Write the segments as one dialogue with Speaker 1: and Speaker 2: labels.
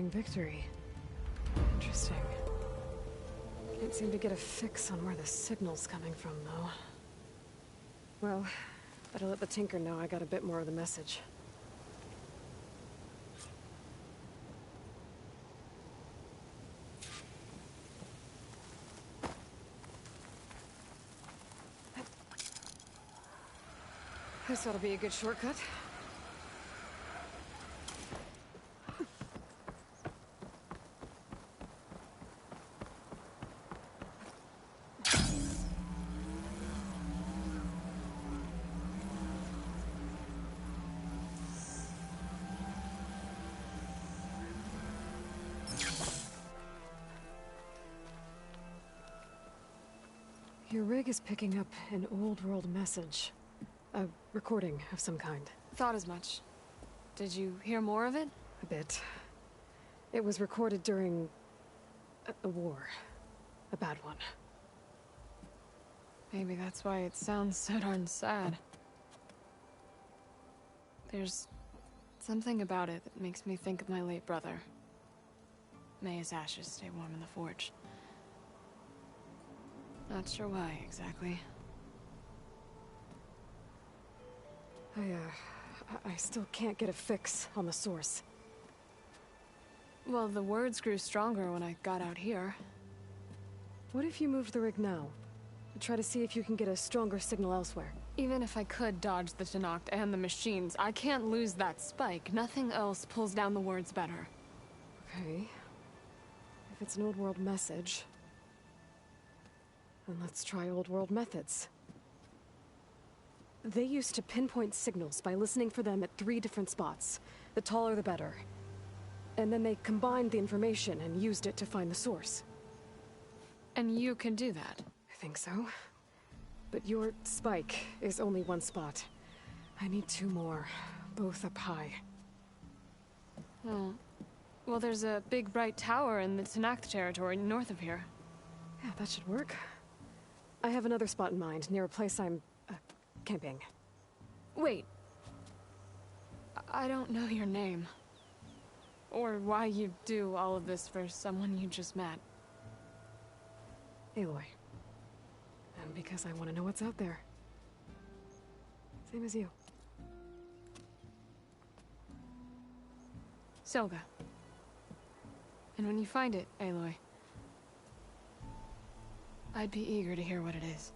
Speaker 1: fleeting victory. Interesting. Can't seem to get a fix on where the signal's coming from, though. Well, better let the Tinker know I got a bit more of the message. This ought to be a good shortcut. Your rig is picking up an old world message. A recording of some kind.
Speaker 2: Thought as much. Did you hear more of it?
Speaker 1: A bit. It was recorded during a war. A bad one.
Speaker 2: Maybe that's why it sounds so darn sad. There's something about it that makes me think of my late brother. May his ashes stay warm in the forge. Not sure why, exactly.
Speaker 1: I still can't get a fix on the source.
Speaker 2: Well, the words grew stronger when I got out here.
Speaker 1: What if you moved the rig now? Try to see if you can get a stronger signal elsewhere.
Speaker 2: Even if I could dodge the Tenakth and the machines, I can't lose that spike. Nothing else pulls down the words better.
Speaker 1: Okay. If it's an old world message, then let's try old world methods. They used to pinpoint signals by listening for them at 3 different spots. The taller the better. And then they combined the information and used it to find the source.
Speaker 2: And you can do that?
Speaker 1: I think so. But your spike is only 1 spot. I need 2 more, both up high.
Speaker 2: Oh. Well, there's a big bright tower in the Tenakth territory north of here.
Speaker 1: Yeah, that should work. I have another spot in mind, near a place I'm camping.
Speaker 2: Wait. I don't know your name. Or why you do all of this for someone you just met.
Speaker 1: Aloy. And because I want to know what's out there. Same as you.
Speaker 2: Selga. And when you find it, Aloy, I'd be eager to hear what it is.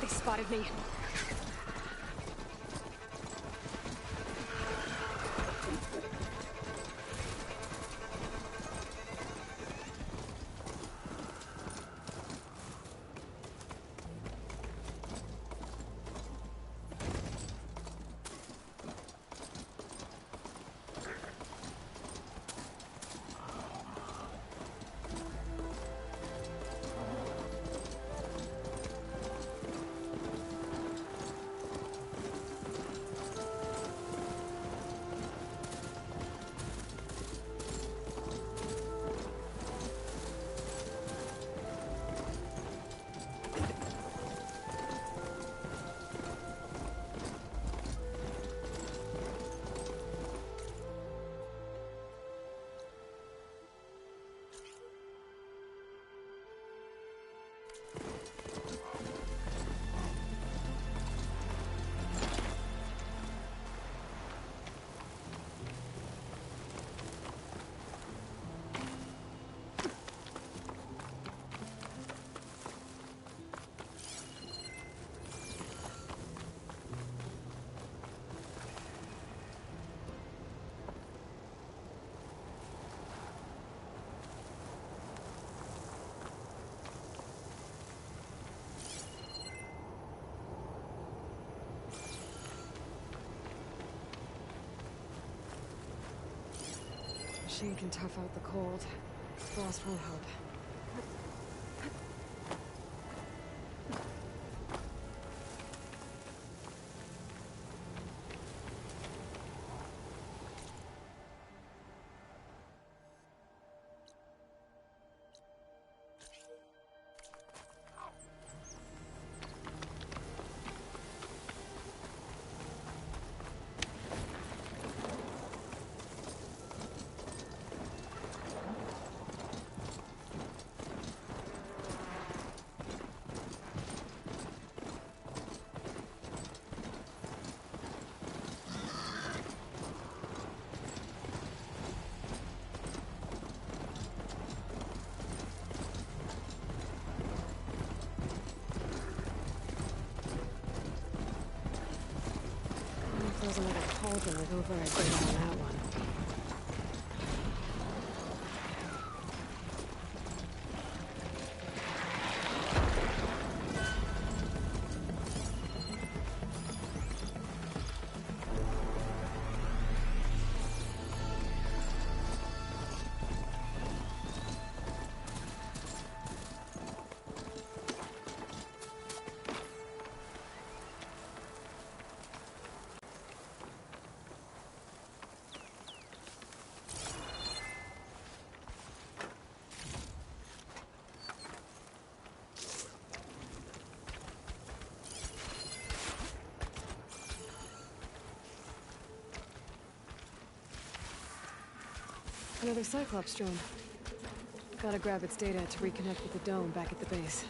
Speaker 1: They spotted me. Machine can tough out the cold. Frost won't help. There's another cauldron with over a date on that one. Another Cyclops drone. Gotta grab its data to reconnect with the dome back at the base.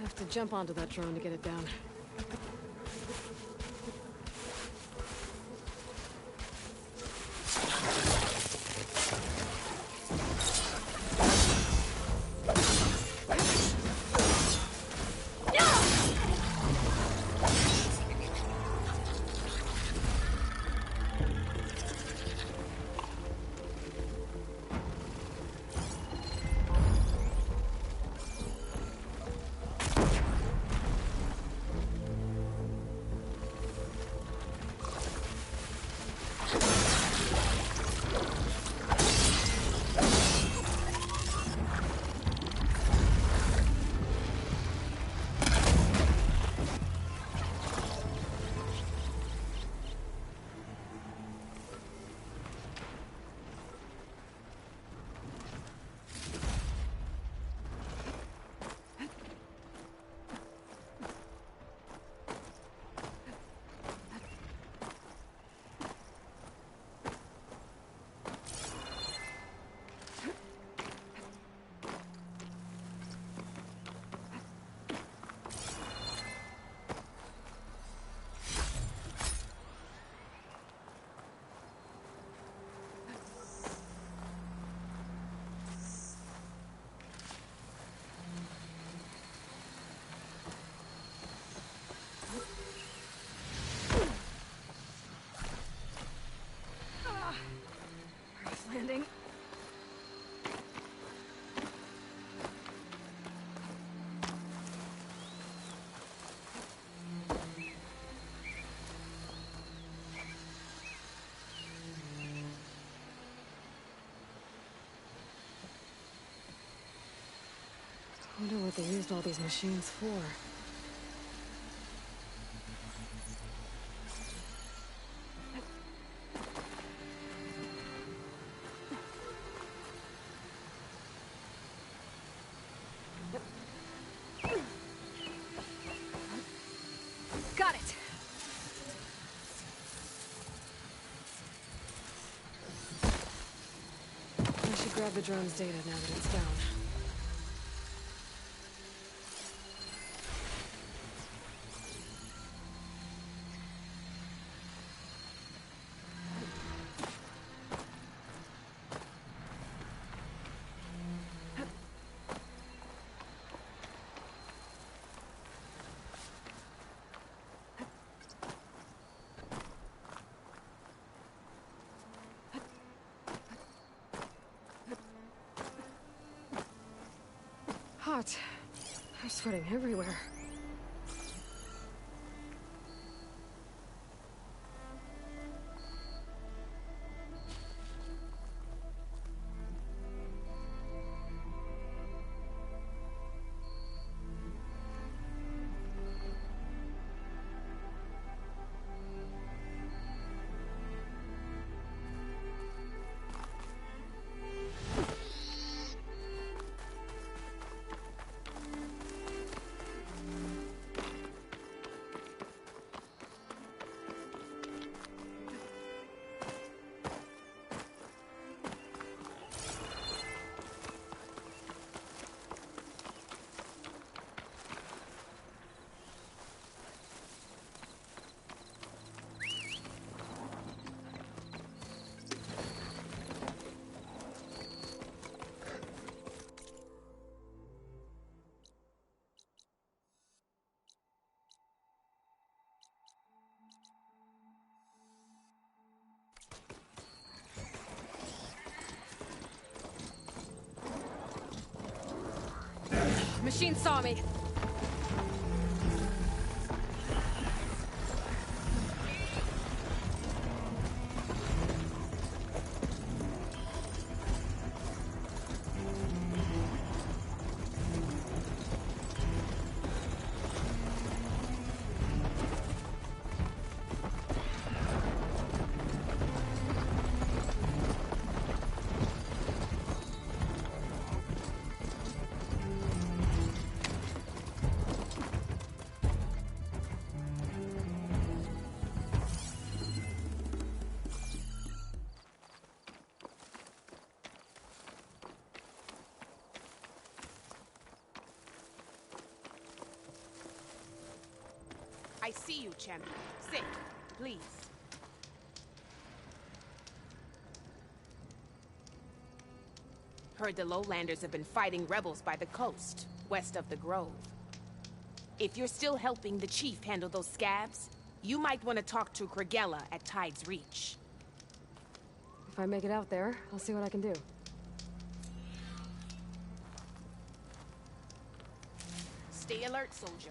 Speaker 1: Have to jump onto that drone to get it down. Wonder what they used all these machines for. Got it! I should grab the drone's data now that it's down. Hot. I'm sweating everywhere. Machine saw me.
Speaker 3: I see you, champion. Sit, please. Heard the lowlanders have been fighting rebels by the coast, west of the grove. If you're still helping the chief handle those scabs, you might want to talk to Guerrilla at Tide's Reach.
Speaker 1: If I make it out there, I'll see what I can do.
Speaker 3: Stay alert, soldier.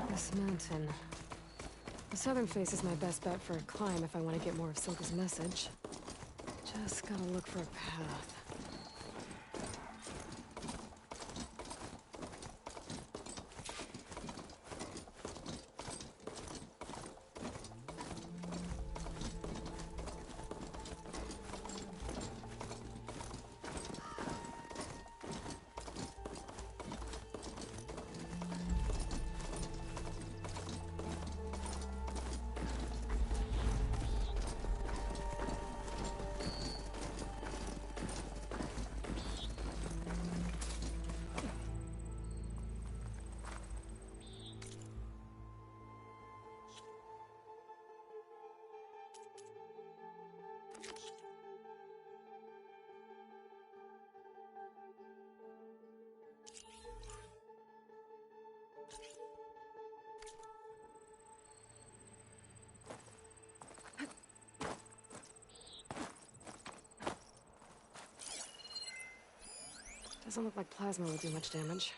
Speaker 1: This mountain. The southern face is my best bet for a climb if I want to get more of Silka's message. Just gotta look for a path. Doesn't look like plasma will do much damage.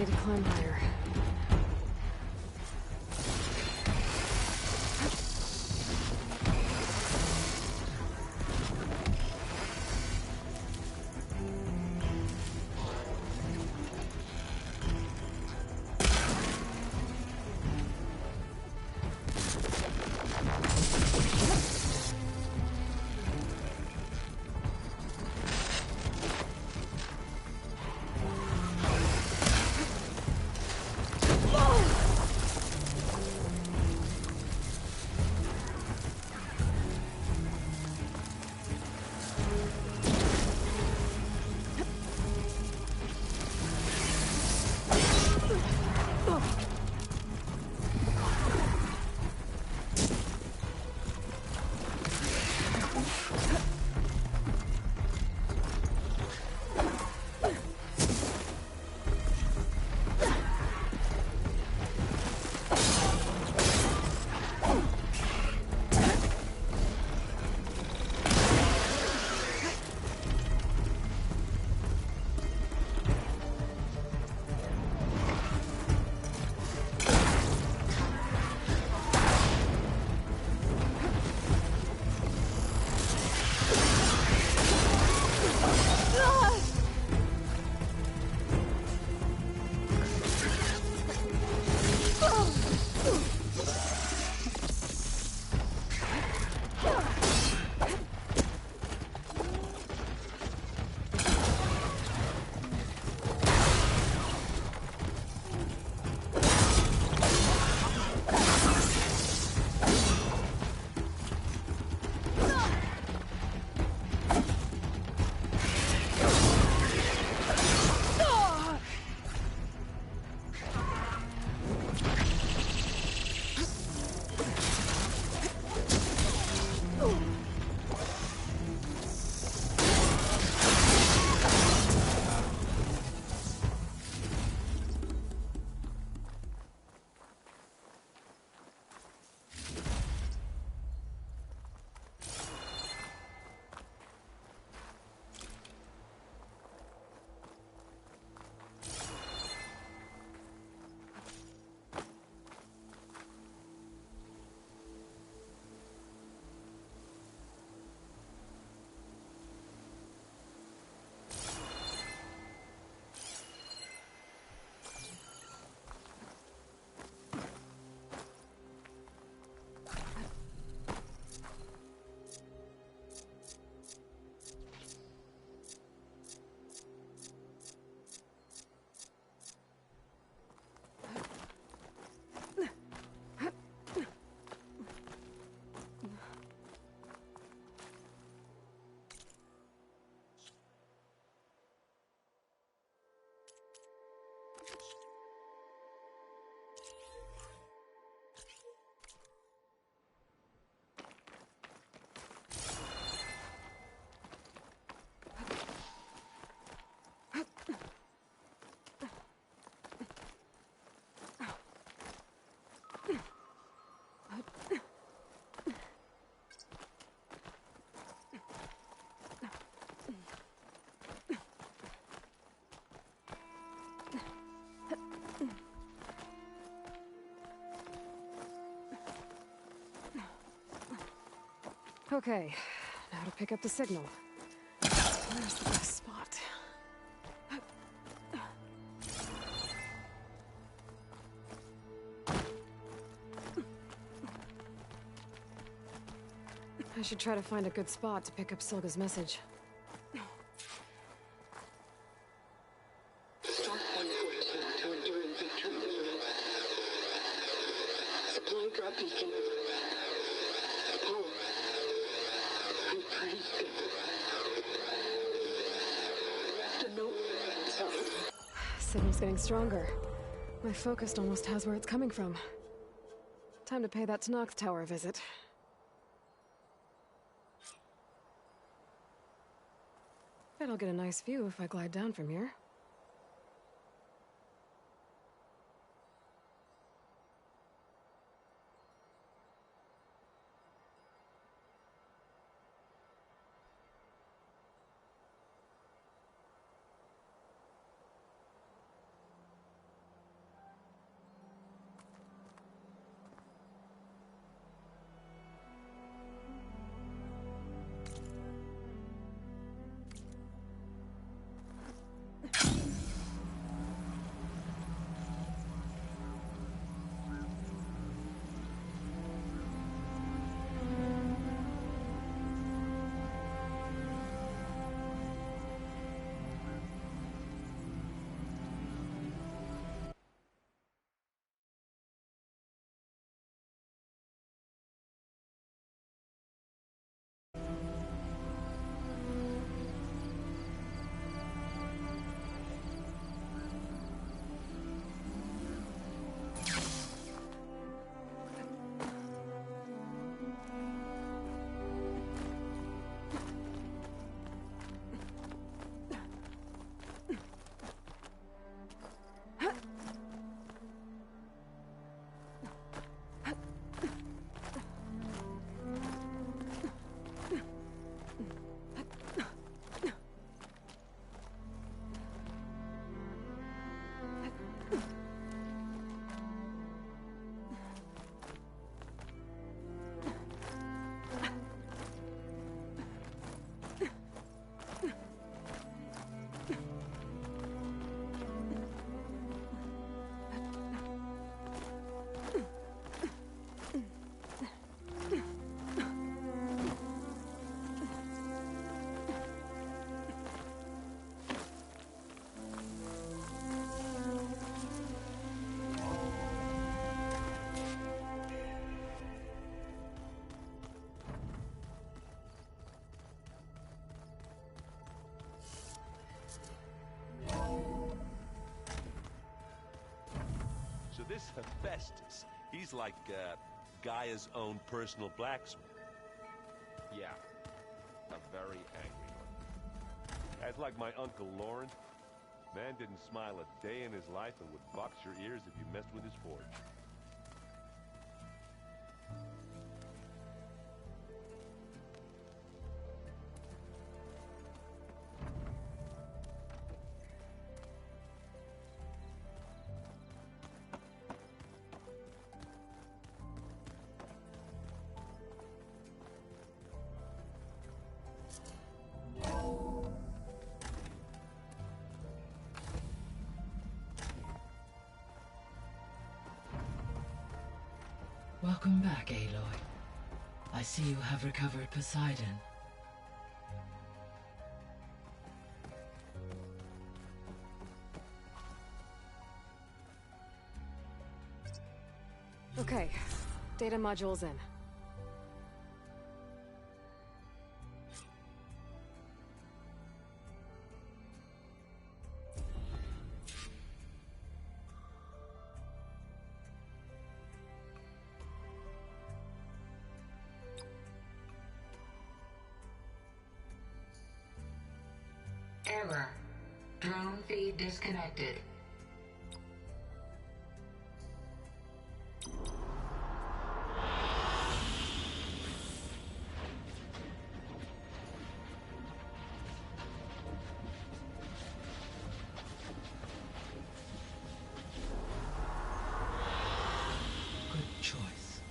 Speaker 1: need to climb higher. Okay, now to pick up the signal. Where's the best spot? I should try to find a good spot to pick up Silga's message.
Speaker 4: Start 114 to endure infection. Supply drop beacon. Power. I praise God. The note. Sorry.
Speaker 1: Signal's getting stronger. My focus almost has where it's coming from. Time to pay that Tanakh Tower a visit. Bet I'll get a nice view if I glide down from here.
Speaker 5: this Hephaestus, he's like, Gaia's own personal blacksmith. Yeah, a very angry one. That's like my Uncle Lawrence. Man didn't smile a day in his life and would box your ears if you messed with his forge.
Speaker 6: Welcome back, Aloy. I see you have recovered Poseidon.
Speaker 1: Okay, data module's in.
Speaker 7: Error. Drone feed disconnected.
Speaker 6: Good choice.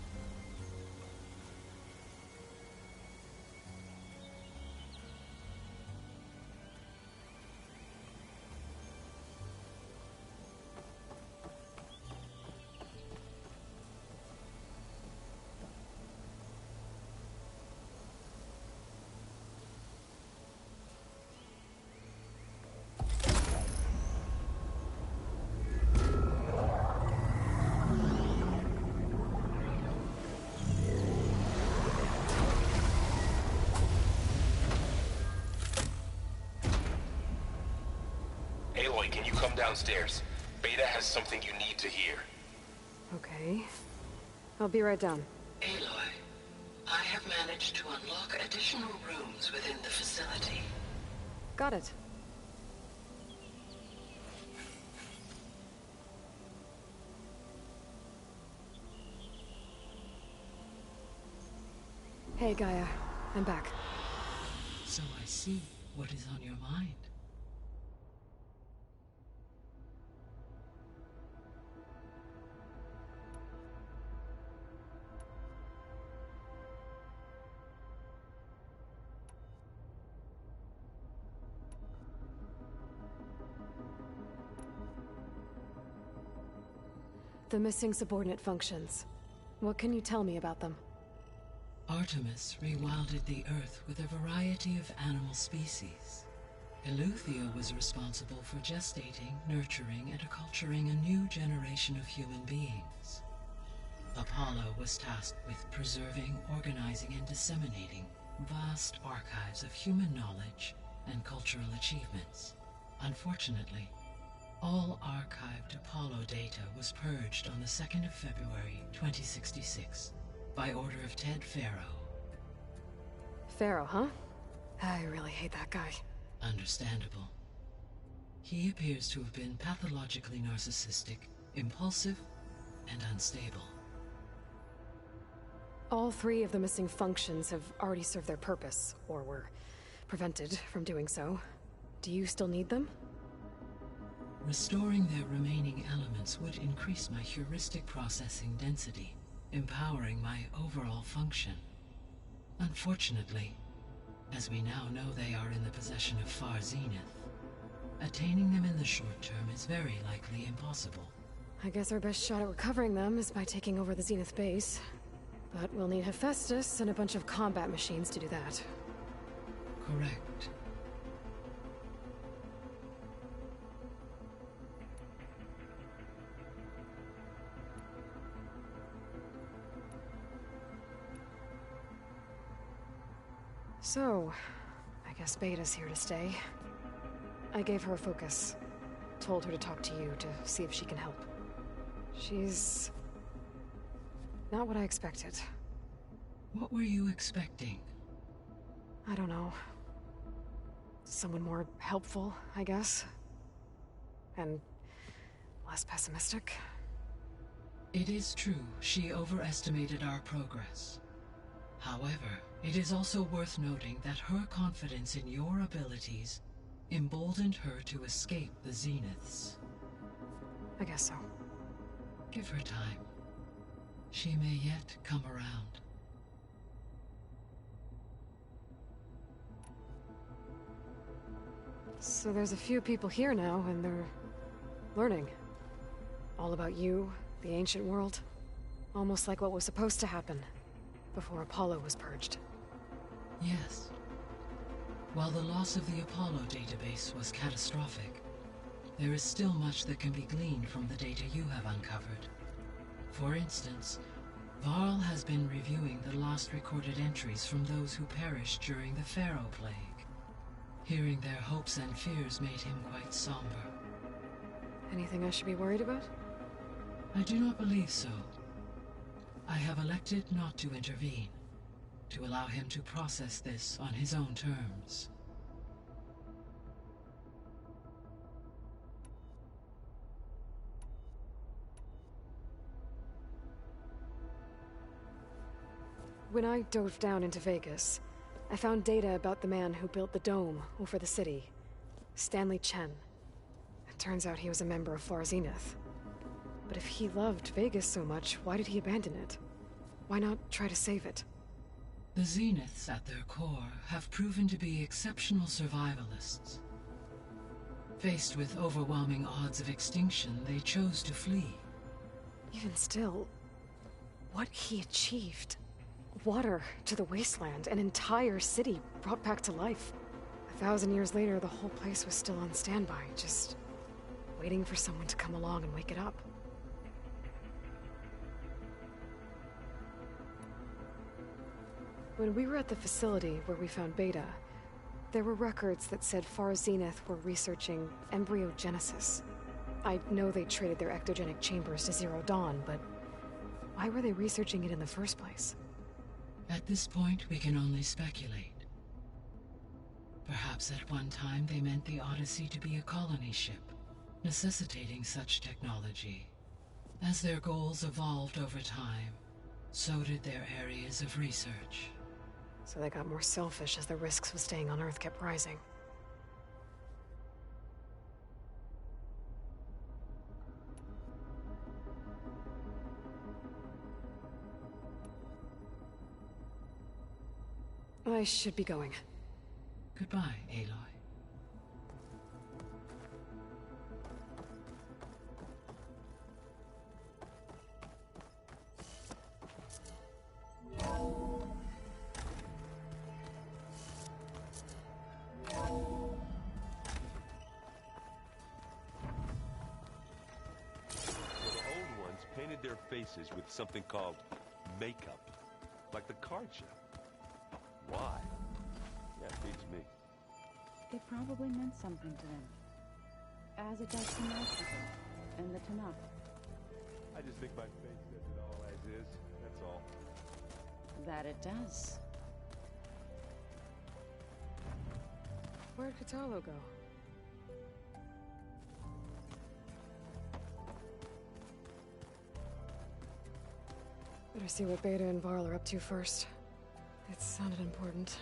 Speaker 8: Aloy, can you come downstairs? Beta has something you need to hear.
Speaker 1: Okay. I'll be right down.
Speaker 7: Aloy, I have managed to unlock additional rooms within the facility.
Speaker 1: Got it. Hey, Gaia. I'm back.
Speaker 6: So I see what is on your mind.
Speaker 1: The missing subordinate functions. What can you tell me about them?
Speaker 6: Artemis rewilded the Earth with a variety of animal species. Eleuthia was responsible for gestating, nurturing, and acculturating a new generation of human beings. Apollo was tasked with preserving, organizing, and disseminating vast archives of human knowledge and cultural achievements. Unfortunately, all archived Apollo data was purged on the 2nd of February, 2066, by order of Ted Faro.
Speaker 1: Pharaoh, huh? I really hate that guy.
Speaker 6: Understandable. He appears to have been pathologically narcissistic, impulsive, and unstable.
Speaker 1: All three of the missing functions have already served their purpose, or were prevented from doing so. Do you still need them?
Speaker 6: Restoring their remaining elements would increase my heuristic processing density, empowering my overall function. Unfortunately, as we now know they are in the possession of Far Zenith, attaining them in the short term is very likely impossible.
Speaker 1: I guess our best shot at recovering them is by taking over the Zenith base. But we'll need Hephaestus and a bunch of combat machines to do that.
Speaker 6: Correct.
Speaker 1: So, I guess Beta's here to stay. I gave her a focus. Told her to talk to you to see if she can help. She's... not what I expected.
Speaker 6: What were you expecting?
Speaker 1: I don't know. Someone more helpful, I guess. And less pessimistic.
Speaker 6: It is true she overestimated our progress. However, it is also worth noting that her confidence in your abilities emboldened her to escape the Zeniths.
Speaker 1: I guess so.
Speaker 6: Give her time. She may yet come around.
Speaker 1: So there's a few people here now, and they're learning. All about you, the ancient world. Almost like what was supposed to happen before Apollo was purged.
Speaker 6: Yes. While the loss of the Apollo database was catastrophic, there is still much that can be gleaned from the data you have uncovered. For instance, Varl has been reviewing the last recorded entries from those who perished during the Pharaoh Plague. Hearing their hopes and fears made him quite somber.
Speaker 1: Anything I should be worried about?
Speaker 6: I do not believe so. I have elected not to intervene, to allow him to process this on his own terms.
Speaker 1: When I dove down into Vegas, I found data about the man who built the dome over the city, Stanley Chen. It turns out he was a member of Far Zenith. But if he loved Vegas so much, why did he abandon it? Why not try to save it?
Speaker 6: The Zeniths, at their core, have proven to be exceptional survivalists. Faced with overwhelming odds of extinction, they chose to flee.
Speaker 1: Even still, what he achieved. Water to the wasteland, an entire city brought back to life. 1,000 years later, the whole place was still on standby, just waiting for someone to come along and wake it up. When we were at the facility where we found Beta, there were records that said Far Zenith were researching embryogenesis. I know they traded their ectogenic chambers to Zero Dawn, but why were they researching it in the first place?
Speaker 6: At this point, we can only speculate. Perhaps at one time they meant the Odyssey to be a colony ship, necessitating such technology. As their goals evolved over time, so did their areas of research.
Speaker 1: So they got more selfish as the risks of staying on Earth kept rising. I should be going.
Speaker 6: Goodbye, Aloy.
Speaker 5: Their faces with something called makeup, like the card show. Why? Yeah, it beats me.
Speaker 9: It probably meant something to them, as it does to most people in the Tanakh.
Speaker 5: I just think my face says it all as is, that's all.
Speaker 9: That it does.
Speaker 1: Where'd Katalo go? Better see what Beta and Varl are up to first. It sounded important.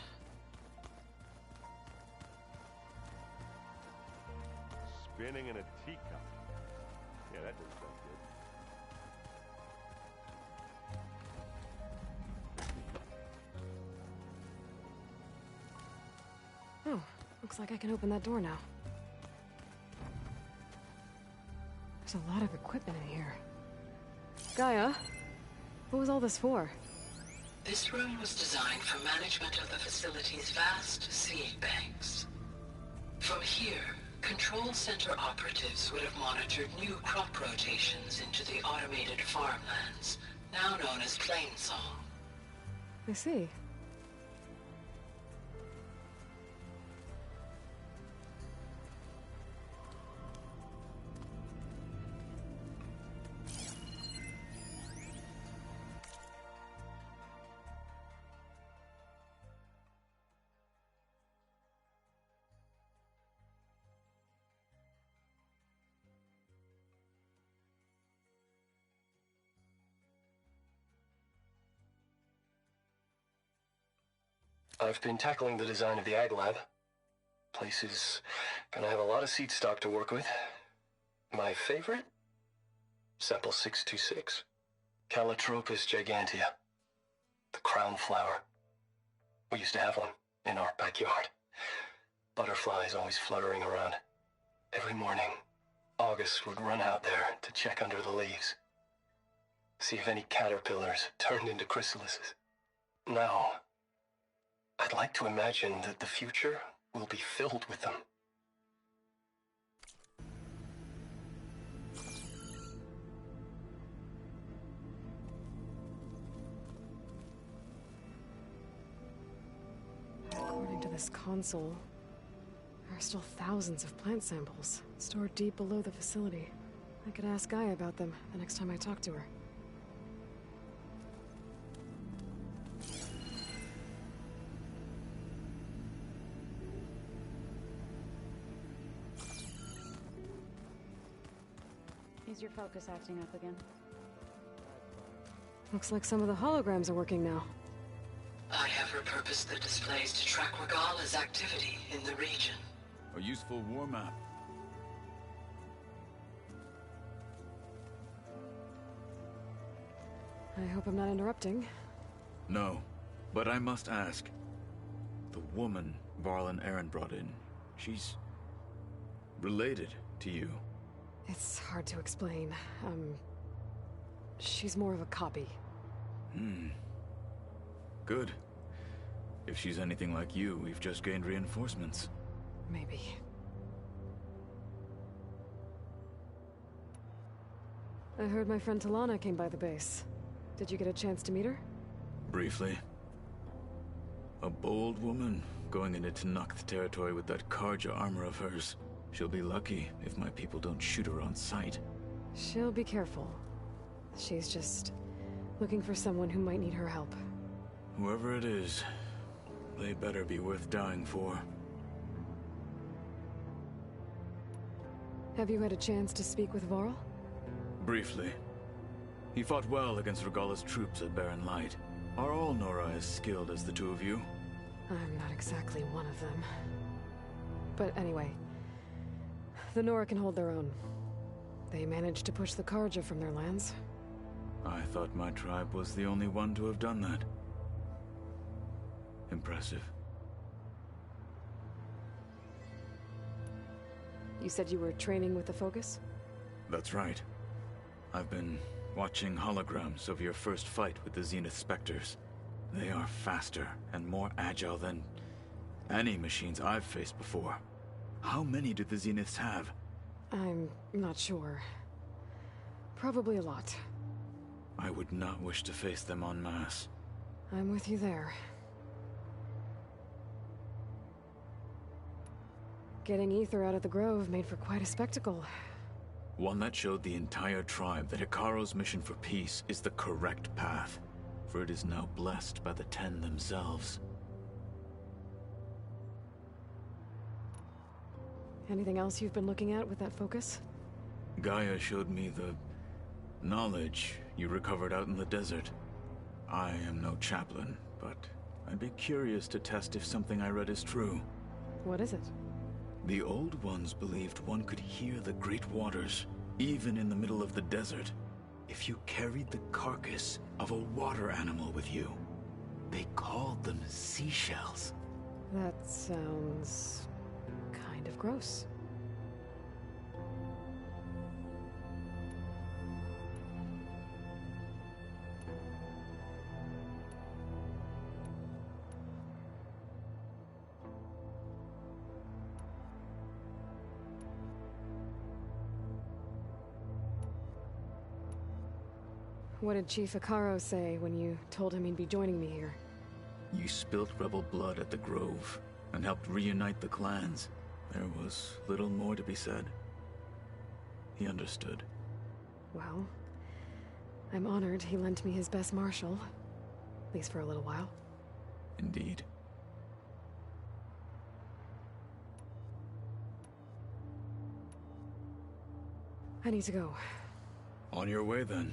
Speaker 5: Spinning in a teacup. Yeah, that doesn't sound good.
Speaker 1: Oh, looks like I can open that door now. There's a lot of equipment in here. Gaia? What was all this for?
Speaker 7: This room was designed for management of the facility's vast seed banks. From here, control center operatives would have monitored new crop rotations into the automated farmlands, now known as Plainsong.
Speaker 1: I see.
Speaker 10: I've been tackling the design of the Ag Lab. Place is gonna have a lot of seed stock to work with. My favorite? Sample 626. Calotropis gigantea. The crown flower. We used to have one in our backyard. Butterflies always fluttering around. Every morning, August would run out there to check under the leaves. See if any caterpillars turned into chrysalises. Now, I'd like to imagine that the future will be filled with them.
Speaker 1: According to this console, there are still thousands of plant samples stored deep below the facility. I could ask Gaia about them the next time I talk to her.
Speaker 9: Is your focus acting up again?
Speaker 1: Looks like some of the holograms are working now.
Speaker 7: I have repurposed the displays to track Regalla's activity in the region.
Speaker 11: A useful war map.
Speaker 1: I hope I'm not interrupting.
Speaker 11: No, but I must ask. The woman Varl and Aaron brought in, she's related to you.
Speaker 1: It's hard to explain. She's more of a copy.
Speaker 11: Good. If she's anything like you, we've just gained reinforcements.
Speaker 1: Maybe. I heard my friend Talana came by the base. Did you get a chance to meet her?
Speaker 11: Briefly. A bold woman going into Tenakth territory with that Karja armor of hers. She'll be lucky if my people don't shoot her on sight.
Speaker 1: She'll be careful. She's just looking for someone who might need her help.
Speaker 11: Whoever it is, they better be worth dying for.
Speaker 1: Have you had a chance to speak with Varl?
Speaker 11: Briefly. He fought well against Regalla's troops at Barren Light. Are all Nora as skilled as the two of you?
Speaker 1: I'm not exactly one of them. But anyway, the Nora can hold their own. They managed to push the Karja from their lands.
Speaker 11: I thought my tribe was the only one to have done that. Impressive.
Speaker 1: You said you were training with the Focus?
Speaker 11: That's right. I've been watching holograms of your first fight with the Zenith Spectres. They are faster and more agile than any machines I've faced before. How many do the Zeniths have?
Speaker 1: I'm not sure. Probably a lot.
Speaker 11: I would not wish to face them en masse.
Speaker 1: I'm with you there. Getting Ether out of the Grove made for quite a spectacle.
Speaker 11: One that showed the entire tribe that Hikaru's mission for peace is the correct path, for it is now blessed by the Ten themselves.
Speaker 1: Anything else you've been looking at with that Focus?
Speaker 11: Gaia showed me the knowledge you recovered out in the desert. I am no chaplain, but I'd be curious to test if something I read is true.
Speaker 1: What is it?
Speaker 11: The old ones believed one could hear the great waters, even in the middle of the desert, if you carried the carcass of a water animal with you. They called them seashells.
Speaker 1: That sounds kind of gross. What did Chief Hikaru say when you told him he'd be joining me here?
Speaker 11: You spilt rebel blood at the Grove and helped reunite the clans. There was little more to be said. He understood.
Speaker 1: Well, I'm honored he lent me his best marshal. At least for a little while.
Speaker 11: Indeed.
Speaker 1: I need to go.
Speaker 11: On your way, then.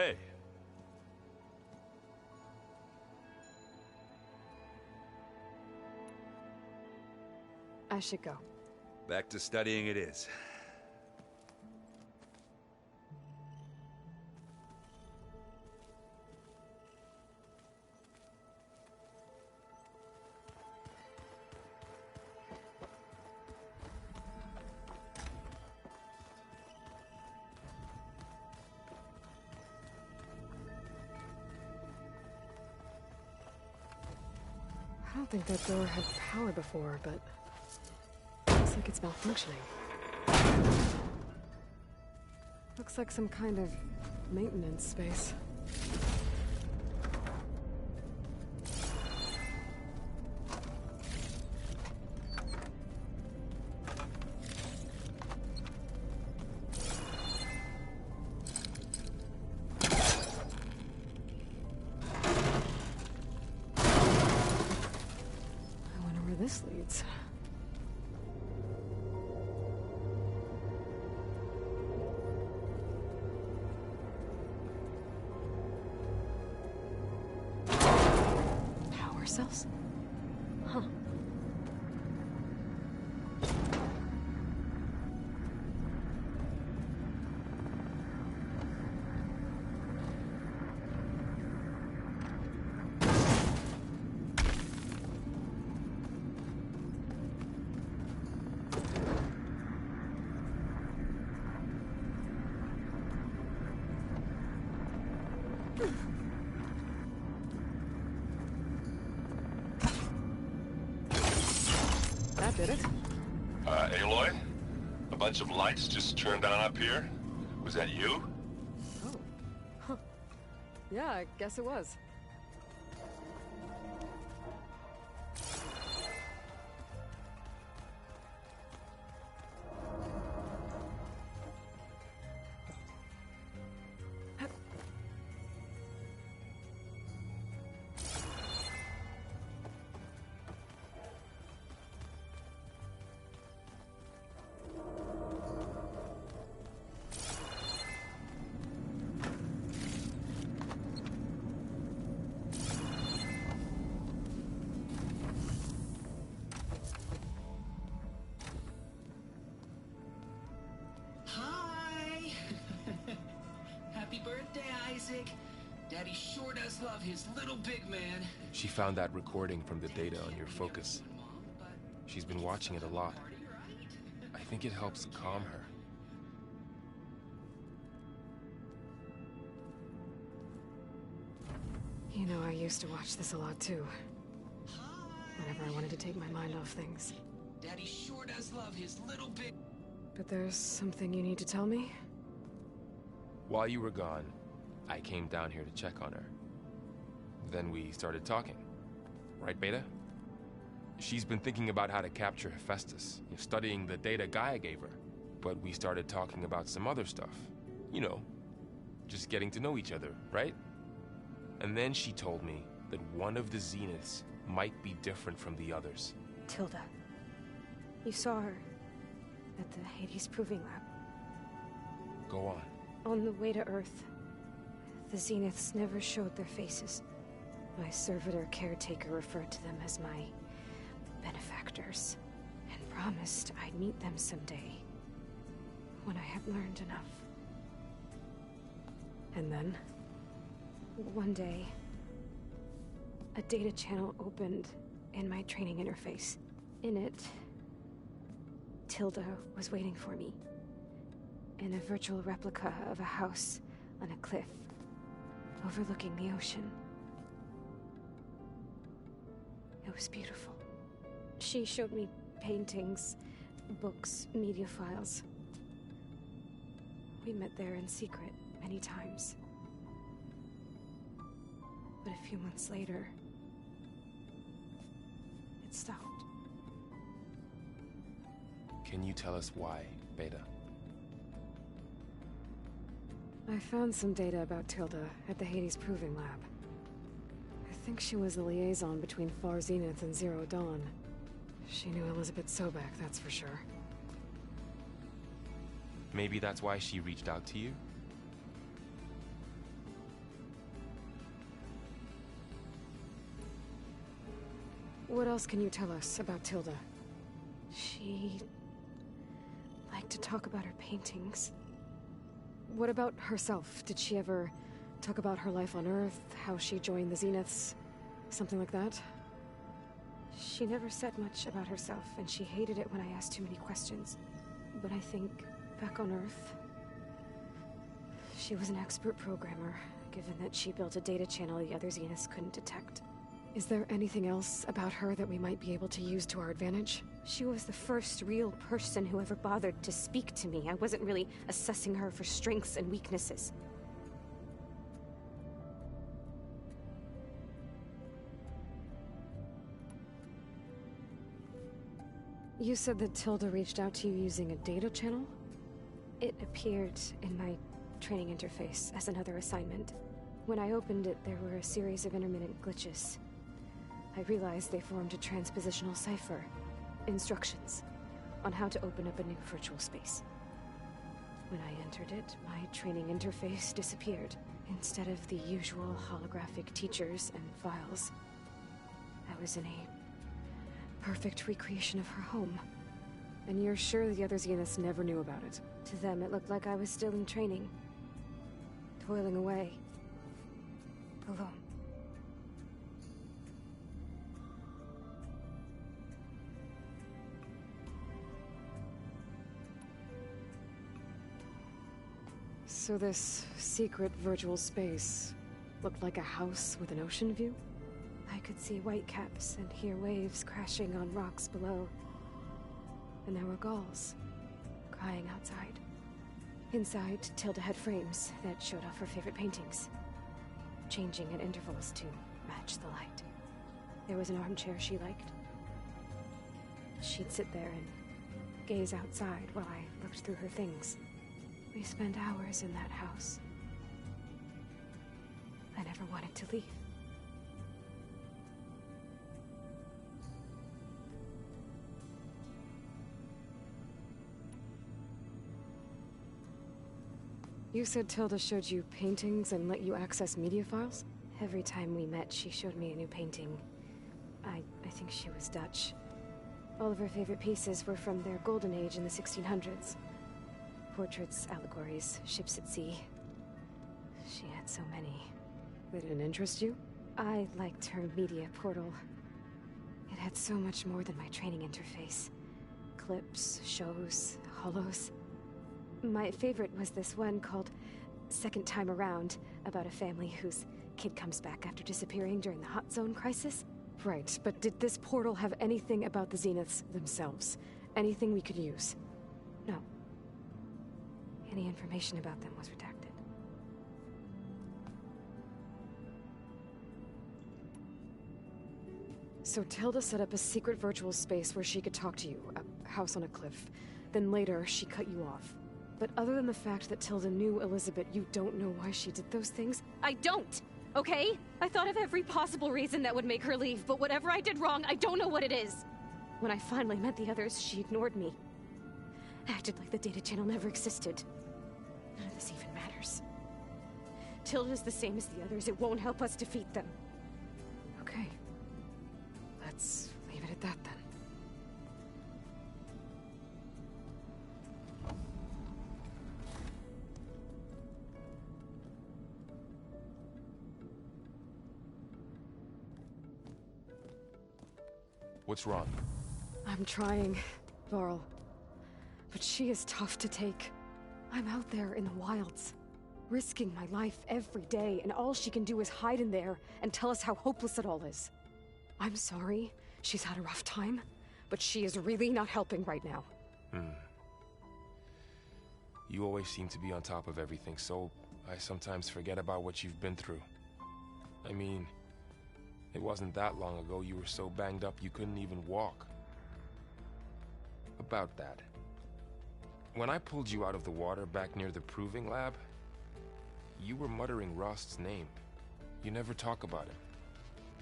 Speaker 5: Hey.
Speaker 1: I should go.
Speaker 5: Back to studying it is.
Speaker 1: I don't think that door had power before, but looks like it's malfunctioning. Looks like some kind of maintenance space. This leads. Power cells? Huh. That did it.
Speaker 8: Aloy? A bunch of lights just turned on up here? Was that you?
Speaker 1: Oh. Huh. Yeah, I guess it was.
Speaker 12: Daddy sure does love his little big man.
Speaker 8: She found that recording from the data on your focus. She's been watching it a lot. I think it helps calm her.
Speaker 1: You know, I used to watch this a lot too. Whenever I wanted to take my mind off things.
Speaker 12: Daddy sure does love his little big...
Speaker 1: But there's something you need to tell me?
Speaker 8: While you were gone, I came down here to check on her. Then we started talking. Right, Beta? She's been thinking about how to capture Hephaestus, studying the data Gaia gave her. But we started talking about some other stuff. You know, just getting to know each other, right? And then she told me that one of the Zeniths might be different from the others.
Speaker 13: Tilda. You saw her at the Hades Proving Lab.
Speaker 8: Go on.
Speaker 13: On the way to Earth, the Zeniths never showed their faces. My servitor caretaker referred to them as my benefactors, and promised I'd meet them someday, when I had learned enough.
Speaker 1: And then?
Speaker 13: One day, a data channel opened in my training interface. In it, Tilda was waiting for me, in a virtual replica of a house on a cliff, overlooking the ocean. It was beautiful. She showed me paintings, books, media files. We met there in secret many times. But a few months later, it stopped.
Speaker 8: Can you tell us why, Beta?
Speaker 1: I found some data about Tilda at the Hades Proving Lab. I think she was the liaison between Far Zenith and Zero Dawn. She knew Elizabeth Sobek, that's for sure.
Speaker 8: Maybe that's why she reached out to you?
Speaker 1: What else can you tell us about Tilda? She liked to talk about her paintings. What about herself? Did she ever talk about her life on Earth, how she joined the Zeniths, something like that? She never said much about herself, and she hated it when I asked too many questions. But I think, back on Earth, she was an expert programmer, given that she built a data channel the other Zeniths couldn't detect. Is there anything else about her that we might be able to use to our advantage?
Speaker 13: She was the first real person who ever bothered to speak to me. I wasn't really assessing her for strengths and weaknesses.
Speaker 1: You said that Tilda reached out to you using a data channel?
Speaker 13: It appeared in my training interface as another assignment. When I opened it, there were a series of intermittent glitches. I realized they formed a transpositional cipher. Instructions on how to open up a new virtual space. When I entered it, my training interface disappeared. Instead of the usual holographic teachers and files, I was in a perfect recreation of her home.
Speaker 1: And you're sure the other Zeniths never knew about it?
Speaker 13: To them, it looked like I was still in training. Toiling away. Alone.
Speaker 1: So this secret virtual space looked like a house with an ocean view?
Speaker 13: I could see whitecaps and hear waves crashing on rocks below. And there were gulls crying outside. Inside, Tilda had frames that showed off her favorite paintings, changing at intervals to match the light. There was an armchair she liked. She'd sit there and gaze outside while I looked through her things. We spent hours in that house. I never wanted to leave.
Speaker 1: You said Tilda showed you paintings and let you access media files?
Speaker 13: Every time we met, she showed me a new painting. I think she was Dutch. All of her favorite pieces were from their golden age in the 1600s. Portraits, allegories, ships at sea. She had so many.
Speaker 1: They didn't interest you?
Speaker 13: I liked her media portal. It had so much more than my training interface. Clips, shows, holos. My favorite was this one called Second Time Around, about a family whose kid comes back after disappearing during the Hot Zone crisis.
Speaker 1: Right, but did this portal have anything about the Zeniths themselves? Anything we could use?
Speaker 13: No. Any information about them was redacted.
Speaker 1: So Tilda set up a secret virtual space where she could talk to you, a house on a cliff. Then later, she cut you off. But other than the fact that Tilda knew Elizabeth, you don't know why she did those things?
Speaker 13: I don't! Okay? I thought of every possible reason that would make her leave, but whatever I did wrong, I don't know what it is. When I finally met the others, she ignored me. Acted like the data channel never existed. None of this even matters. Tilda's the same as the others. It won't help us defeat them.
Speaker 1: Okay. Let's leave it at that then.
Speaker 8: What's wrong?
Speaker 1: I'm trying, Varl. But she is tough to take. I'm out there in the wilds, risking my life every day, and all she can do is hide in there and tell us how hopeless it all is. I'm sorry, she's had a rough time, but she is really not helping right now.
Speaker 8: You always seem to be on top of everything, so I sometimes forget about what you've been through. I mean, it wasn't that long ago you were so banged up you couldn't even walk. About that. When I pulled you out of the water back near the proving lab, you were muttering Rost's name. You never talk about him.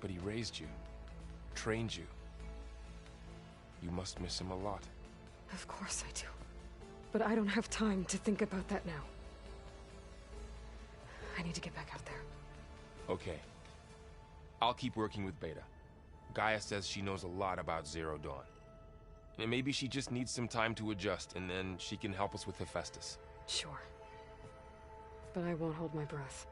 Speaker 8: But he raised you, trained you. You must miss him a lot.
Speaker 1: Of course I do. But I don't have time to think about that now. I need to get back out there.
Speaker 8: Okay. I'll keep working with Beta. Gaia says she knows a lot about Zero Dawn. And maybe she just needs some time to adjust, and then she can help us with Hephaestus.
Speaker 1: Sure. But I won't hold my breath.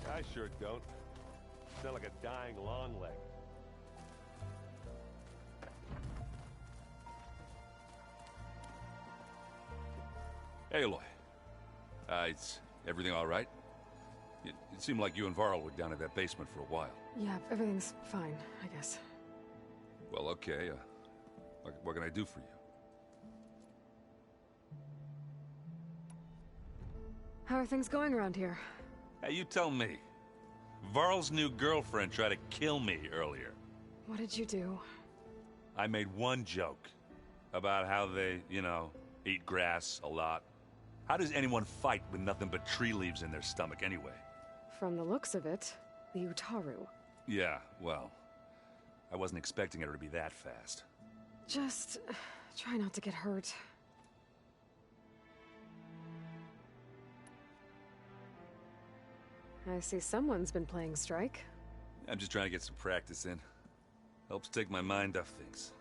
Speaker 5: I sure don't. Sound like a dying long leg.
Speaker 14: Hey, Aloy. Is everything all right? It seemed like you and Varl were down at that basement for a while.
Speaker 1: Yeah, everything's fine, I guess.
Speaker 14: Well, okay. What can I do for you?
Speaker 1: How are things going around here?
Speaker 14: Hey, you tell me. Varl's new girlfriend tried to kill me earlier.
Speaker 1: What did you do?
Speaker 14: I made one joke about how they, eat grass a lot. How does anyone fight with nothing but tree leaves in their stomach anyway?
Speaker 1: From the looks of it, the Utaru.
Speaker 14: Yeah, well, I wasn't expecting her to be that fast.
Speaker 1: Just try not to get hurt. I see someone's been playing Strike.
Speaker 14: I'm just trying to get some practice in. Helps take my mind off things.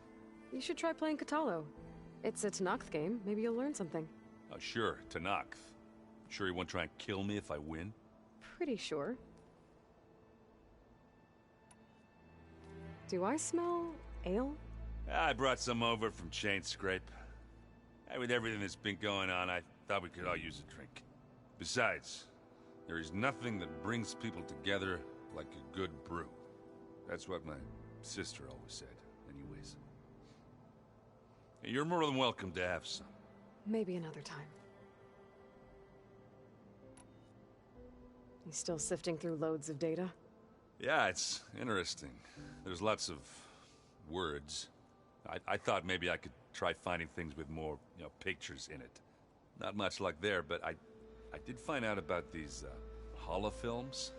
Speaker 1: You should try playing Katalo. It's a Tenakth game. Maybe you'll learn something.
Speaker 14: Oh, sure, Tenakth. Sure you won't try and kill me if I win?
Speaker 1: Pretty sure. Do I smell ale?
Speaker 14: I brought some over from Chain Scrape. With everything that's been going on, I thought we could all use a drink. Besides, there is nothing that brings people together like a good brew. That's what my sister always said, anyways. You're more than welcome to have some.
Speaker 1: Maybe another time. You still sifting through loads of data?
Speaker 14: Yeah, it's interesting. There's lots of words. I thought maybe I could try finding things with more, pictures in it. Not much luck there, but I did find out about these holofilms.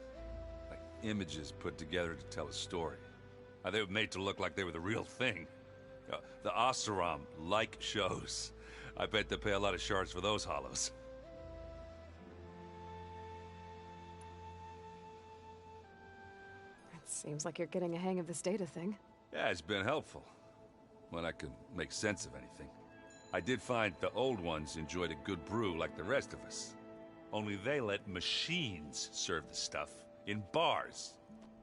Speaker 14: Like images put together to tell a story. They were made to look like they were the real thing. The Oseram like shows. I bet they pay a lot of shards for those hollows.
Speaker 1: It seems like you're getting a hang of this data thing.
Speaker 14: Yeah, it's been helpful. When I could make sense of anything. I did find the old ones enjoyed a good brew like the rest of us. Only they let machines serve the stuff in bars.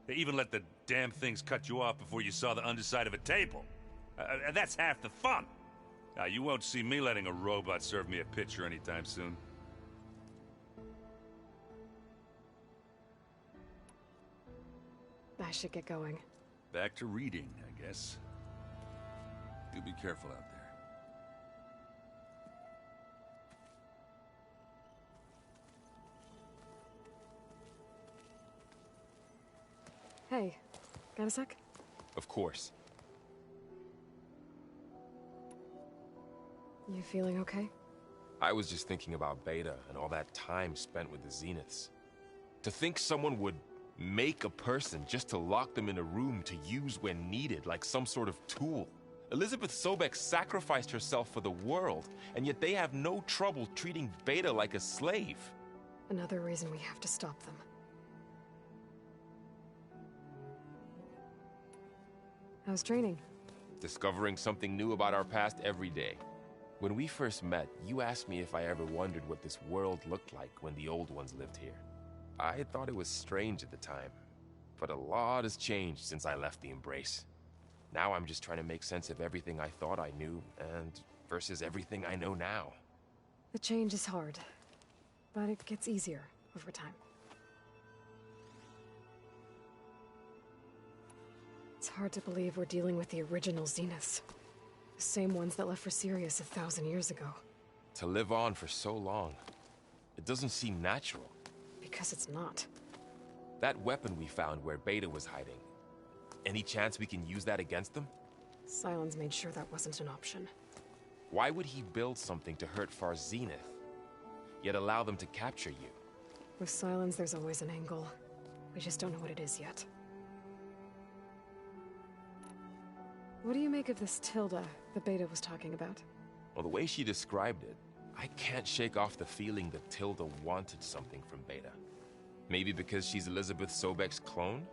Speaker 14: They even let the damn things cut you off before you saw the underside of a table. And that's half the fun. Now, you won't see me letting a robot serve me a pitcher anytime soon.
Speaker 1: I should get going.
Speaker 14: Back to reading, I guess. You be careful out there.
Speaker 1: Hey, got a sec?
Speaker 8: Of course.
Speaker 1: You feeling okay?
Speaker 8: I was just thinking about Beta and all that time spent with the Zeniths. To think someone would make a person just to lock them in a room to use when needed, like some sort of tool. Elizabeth Sobek sacrificed herself for the world, and yet they have no trouble treating Beta like a slave.
Speaker 1: Another reason we have to stop them. How's training?
Speaker 8: Discovering something new about our past every day. When we first met, you asked me if I ever wondered what this world looked like when the old ones lived here. I had thought it was strange at the time, but a lot has changed since I left the Embrace. Now I'm just trying to make sense of everything I thought I knew, and versus everything I know now.
Speaker 1: The change is hard, but it gets easier over time. It's hard to believe we're dealing with the original Zeniths. The same ones that left for Sirius 1,000 years ago.
Speaker 8: To live on for so long. It doesn't seem natural.
Speaker 1: Because it's not.
Speaker 8: That weapon we found where Beta was hiding. Any chance we can use that against them?
Speaker 1: Sylens made sure that wasn't an option.
Speaker 8: Why would he build something to hurt Far's Zenith, yet allow them to capture you?
Speaker 1: With Sylens, there's always an angle. We just don't know what it is yet. What do you make of this Tilda that Beta was talking about?
Speaker 8: Well, the way she described it, I can't shake off the feeling that Tilda wanted something from Beta. Maybe because she's Elizabeth Sobek's clone?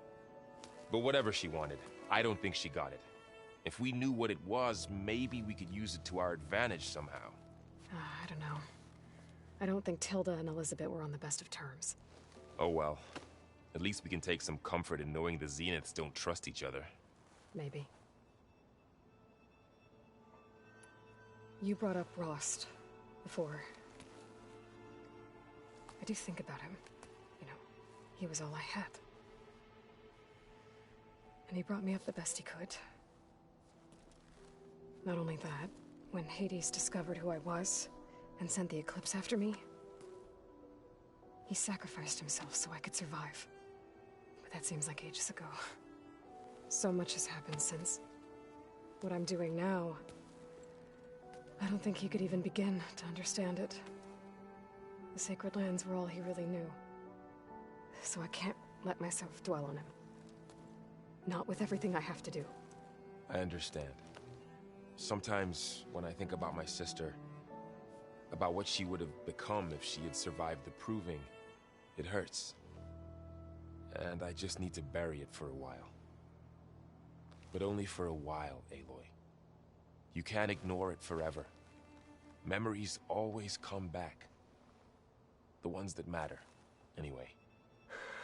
Speaker 8: But whatever she wanted, I don't think she got it. If we knew what it was, maybe we could use it to our advantage somehow.
Speaker 1: I don't know. I don't think Tilda and Elizabeth were on the best of terms.
Speaker 8: Oh well. At least we can take some comfort in knowing the Zeniths don't trust each other.
Speaker 1: Maybe. You brought up Rost before. I do think about him. You know, he was all I had. And he brought me up the best he could. Not only that, when Hades discovered who I was and sent the Eclipse after me, he sacrificed himself so I could survive. But that seems like ages ago. So much has happened since. What I'm doing now, I don't think he could even begin to understand it. The Sacred Lands were all he really knew. So I can't let myself dwell on him. Not with everything I have to do.
Speaker 8: I understand. Sometimes, when I think about my sister, about what she would have become if she had survived the Proving, it hurts. And I just need to bury it for a while. But only for a while, Aloy. You can't ignore it forever. Memories always come back. The ones that matter, anyway.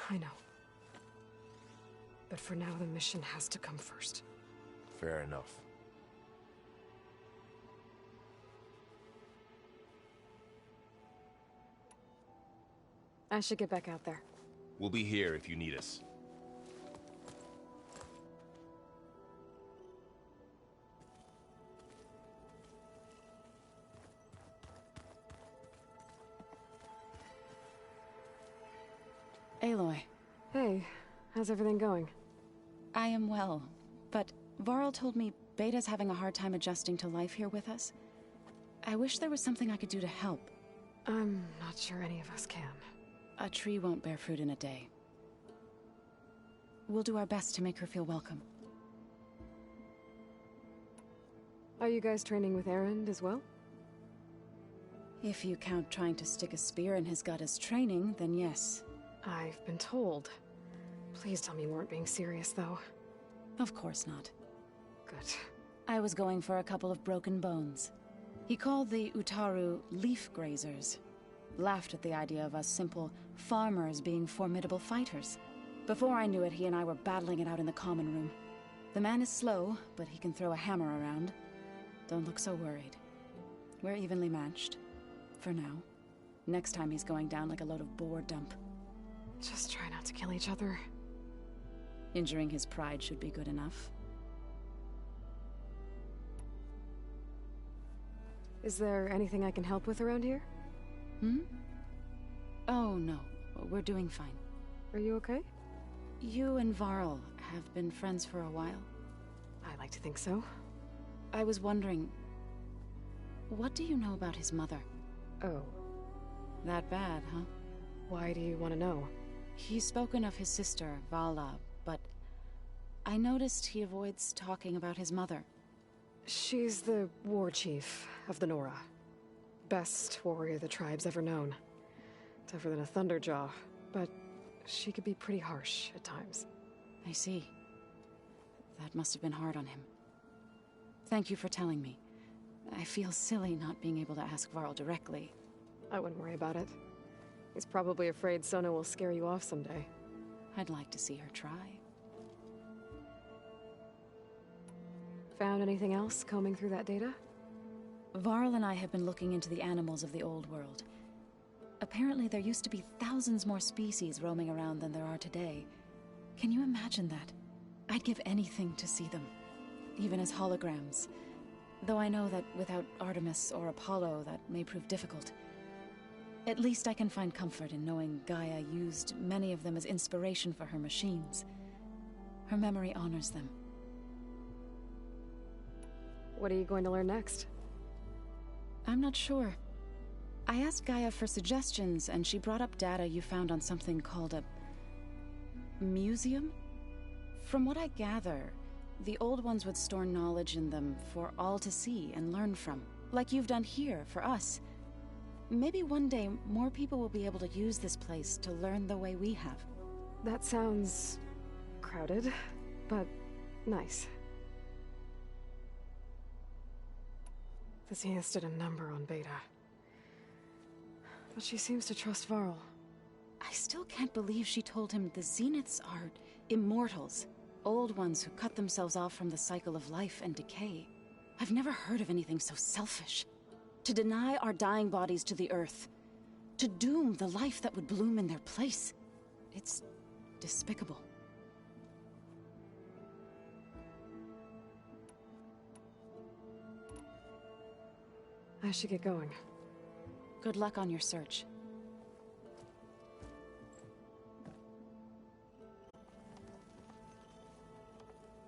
Speaker 1: I know. But for now, the mission has to come first.
Speaker 8: Fair enough.
Speaker 1: I should get back out there.
Speaker 8: We'll be here if you need us.
Speaker 9: Aloy.
Speaker 1: Hey, how's everything going?
Speaker 9: I am well, but Varl told me Beta's having a hard time adjusting to life here with us. I wish there was something I could do to help.
Speaker 1: I'm not sure any of us can.
Speaker 9: A tree won't bear fruit in a day. We'll do our best to make her feel welcome.
Speaker 1: Are you guys training with Erend as well?
Speaker 9: If you count trying to stick a spear in his gut as training, then yes.
Speaker 1: I've been told. Please tell me you weren't being serious, though.
Speaker 9: Of course not.
Speaker 1: Good.
Speaker 9: I was going for a couple of broken bones. He called the Utaru leaf grazers. Laughed at the idea of us simple farmers being formidable fighters. Before I knew it, he and I were battling it out in the common room. The man is slow, but he can throw a hammer around. Don't look so worried. We're evenly matched. For now. Next time he's going down like a load of boar dump.
Speaker 1: Just try not to kill each other.
Speaker 9: Injuring his pride should be good enough.
Speaker 1: Is there anything I can help with around here?
Speaker 9: Hmm? Oh, no. We're doing fine.
Speaker 1: Are you okay?
Speaker 9: You and Varl have been friends for a while.
Speaker 1: I like to think so.
Speaker 9: I was wondering, what do you know about his mother?
Speaker 1: Oh.
Speaker 9: That bad, huh?
Speaker 1: Why do you want to know?
Speaker 9: He's spoken of his sister, Vala, but I noticed he avoids talking about his mother.
Speaker 1: She's the war chief of the Nora. Best warrior the tribe's ever known. Tougher than a Thunderjaw, but she could be pretty harsh at times.
Speaker 9: I see. That must have been hard on him. Thank you for telling me. I feel silly not being able to ask Varl directly.
Speaker 1: I wouldn't worry about it. He's probably afraid Sona will scare you off someday.
Speaker 9: I'd like to see her try.
Speaker 1: Found anything else combing through that data?
Speaker 9: Varl and I have been looking into the animals of the old world. Apparently there used to be thousands more species roaming around than there are today. Can you imagine that? I'd give anything to see them. Even as holograms. Though I know that without Artemis or Apollo, that may prove difficult. At least I can find comfort in knowing Gaia used many of them as inspiration for her machines. Her memory honors them.
Speaker 1: What are you going to learn next?
Speaker 9: I'm not sure. I asked Gaia for suggestions, and she brought up data you found on something called a museum? From what I gather, the old ones would store knowledge in them for all to see and learn from, like you've done here for us. Maybe one day more people will be able to use this place to learn the way we have.
Speaker 1: That sounds crowded, but nice. The Zeniths did a number on Beta. But she seems to trust Varl.
Speaker 9: I still can't believe she told him the Zeniths are immortals. Old ones who cut themselves off from the cycle of life and decay. I've never heard of anything so selfish. To deny our dying bodies to the Earth. To doom the life that would bloom in their place. It's despicable.
Speaker 1: I should get going.
Speaker 9: Good luck on your search.